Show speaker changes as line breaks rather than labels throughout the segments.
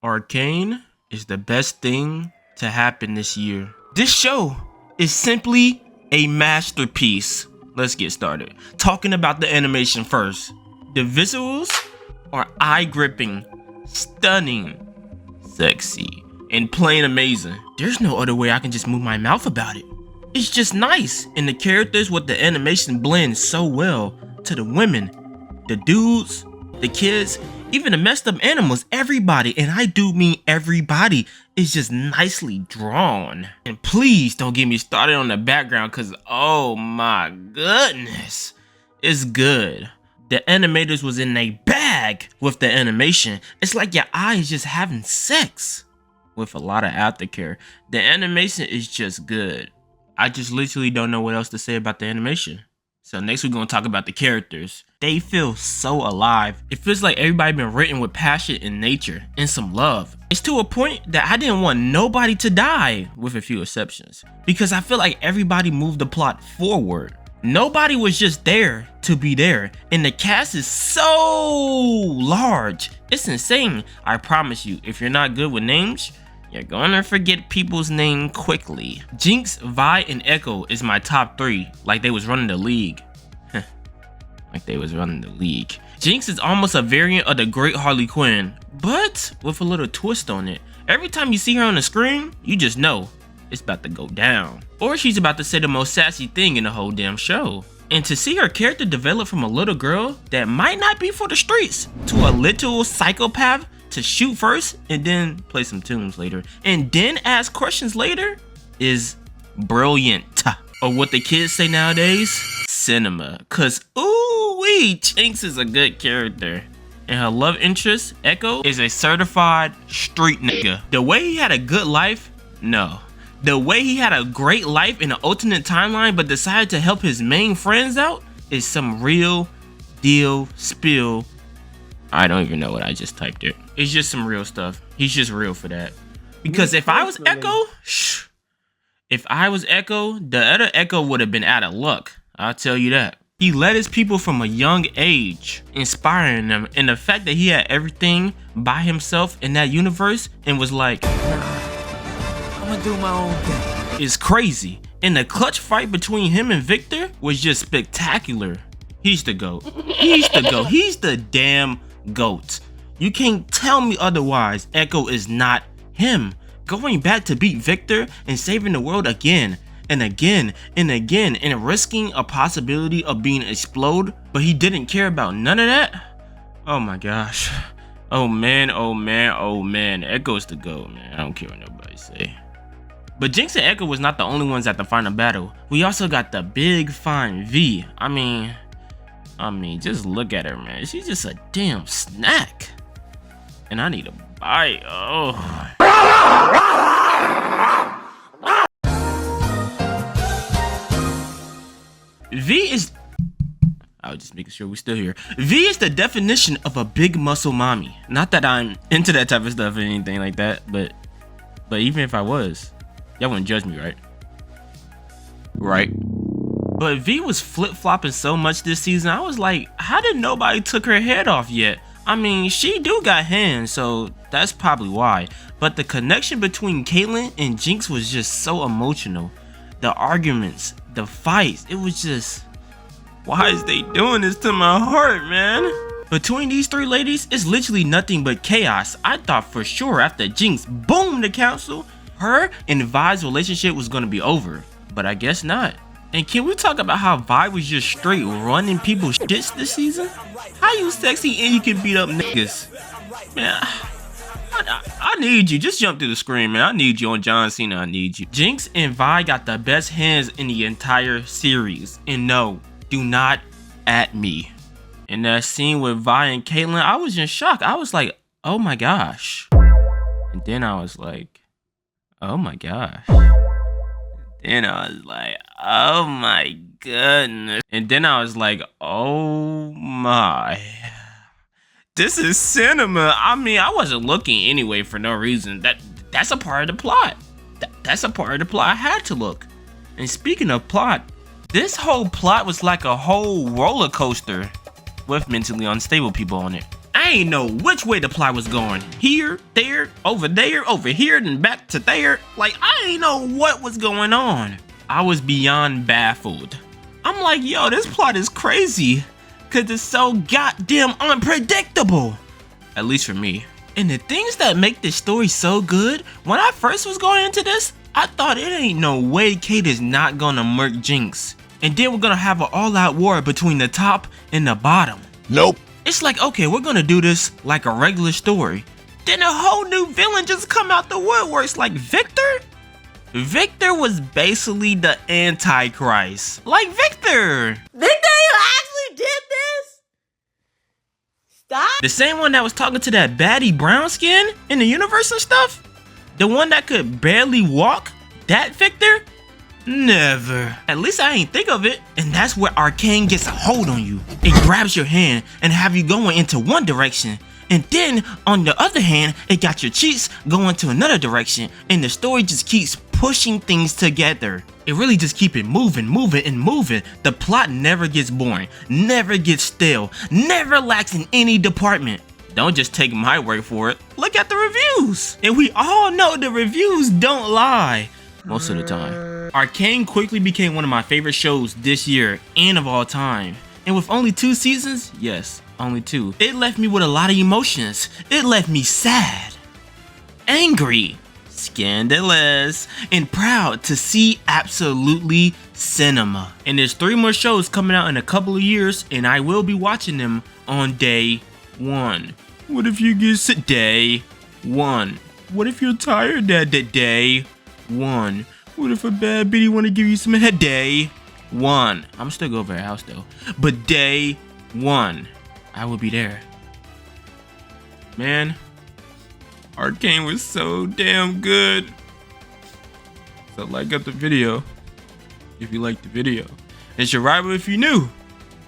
Arcane is the best thing to happen this year. This show is simply a masterpiece. Let's get started. Talking about the animation first. The visuals are eye-gripping, stunning, sexy, and plain amazing. There's no other way I can just move my mouth about it. It's just nice, and the characters with the animation blend so well to the women, the dudes, the kids, even the messed up animals. Everybody, and I do mean everybody, is just nicely drawn. And please don't get me started on the background, cause oh my goodness, it's good. The animators was in a bag with the animation. It's like your eye is just having sex with a lot of aftercare. The animation is just good. I just literally don't know what else to say about the animation. So next we're gonna talk about the characters. They feel so alive. It feels like everybody been written with passion and nature and some love. It's to a point that I didn't want nobody to die, with a few exceptions, because I feel like everybody moved the plot forward. Nobody was just there to be there, and the cast is so large. It's insane. I promise you, if you're not good with names, you're gonna forget people's name quickly. Jinx, Vi, and Echo is my top 3, like they was running the league. Like they was running the league. Jinx is almost a variant of the Great Harley Quinn, but with a little twist on it. Every time you see her on the screen, you just know it's about to go down. Or she's about to say the most sassy thing in the whole damn show. And to see her character develop from a little girl that might not be for the streets to a literal psychopath to shoot first and then play some tunes later and then ask questions later is brilliant. Or what the kids say nowadays, cinema. Cause ooh-wee, Jinx is a good character. And her love interest, Echo, is a certified street nigga. The way he had a good life, no. The way he had a great life in an alternate timeline but decided to help his main friends out is some real deal spill. I don't even know what I just typed there. It's just some real stuff. He's just real for that. Because if I was Echo, the other Echo would have been out of luck. I'll tell you that. He led his people from a young age, inspiring them. And the fact that he had everything by himself in that universe and was like, I'm gonna do my own thing, is crazy. And the clutch fight between him and Victor was just spectacular. He's the GOAT. He's the GOAT. He's the damn GOAT. You can't tell me otherwise. Echo is not him. Going back to beat Victor and saving the world again and again and again and risking a possibility of being exploded, but he didn't care about none of that. Oh my gosh. Oh man, oh man, oh man. Echo's the GOAT, man. I don't care what nobody say. But Jinx and Echo was not the only ones at the final battle. We also got the big fine V. I mean, just look at her, man. She's just a damn snack. And I need a bite. Oh. V is... I was just making sure we're still here. V is the definition of a big muscle mommy. Not that I'm into that type of stuff or anything like that, but even if I was, y'all wouldn't judge me, right? Right. But V was flip-flopping so much this season, I was like, how did nobody took her head off yet? I mean, she do got hands, so that's probably why. But the connection between Caitlyn and Jinx was just so emotional. The arguments, the fights, it was just, why is they doing this to my heart, man? Between these 3 ladies, it's literally nothing but chaos. I thought for sure after Jinx boomed the council, her and Vi's relationship was gonna be over, but I guess not. And can we talk about how Vi was just straight running people's shits this season? How you sexy and you can beat up niggas? Man, I need you. Just jump through the screen, man. I need you on John Cena. I need you. Jinx and Vi got the best hands in the entire series. And no, do not at me. In that scene with Vi and Caitlyn, I was in shock. I was like, oh my gosh. And then I was like, oh my gosh. Then I was like, oh my goodness. And then I was like, oh my. This is cinema. I mean, I wasn't looking anyway for no reason. That's a part of the plot. That's a part of the plot. I had to look. And speaking of plot, this whole plot was like a whole roller coaster with mentally unstable people on it. I I ain't know which way the plot was going. Here, there, over here, and back to there. Like, I ain't know what was going on. I was beyond baffled. I'm like, yo, this plot is crazy. Cause it's so goddamn unpredictable. At least for me. And the things that make this story so good, when I first was going into this, I thought it ain't no way Kate is not gonna murk Jinx. And then we're gonna have an all-out war between the top and the bottom.
Nope.
It's like, okay, we're gonna do this like a regular story. Then a whole new villain just come out the woodworks like Victor? Victor was basically the Antichrist. Like Victor!
Victor, you actually did this? Stop.
The same one that was talking to that baddie brown skin in the universe and stuff? The one that could barely walk? That Victor? Never. At least I ain't think of it. And that's where Arcane gets a hold on you. It grabs your hand and have you going into one direction. And then on the other hand, it got your cheeks going to another direction. And the story just keeps pushing things together. It really just keep it moving. The plot never gets boring, never gets stale, never lacks in any department. Don't just take my word for it. Look at the reviews. And we all know the reviews don't lie. Most of the time. Arcane quickly became one of my favorite shows this year and of all time. And with only 2 seasons, yes, only 2, it left me with a lot of emotions. It left me sad, angry, scandalous, and proud to see absolutely cinema. And there's 3 more shows coming out in a couple of years, and I will be watching them on day 1. What if you get sick? Day 1. What if you're tired that day 1? What if a bad bitty wanna give you some head? Day 1. I'm still go over her house though. But day 1, I will be there. Man, Arcane was so damn good. So like up the video if you liked the video. And subscribe if you're new.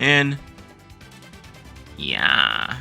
And yeah.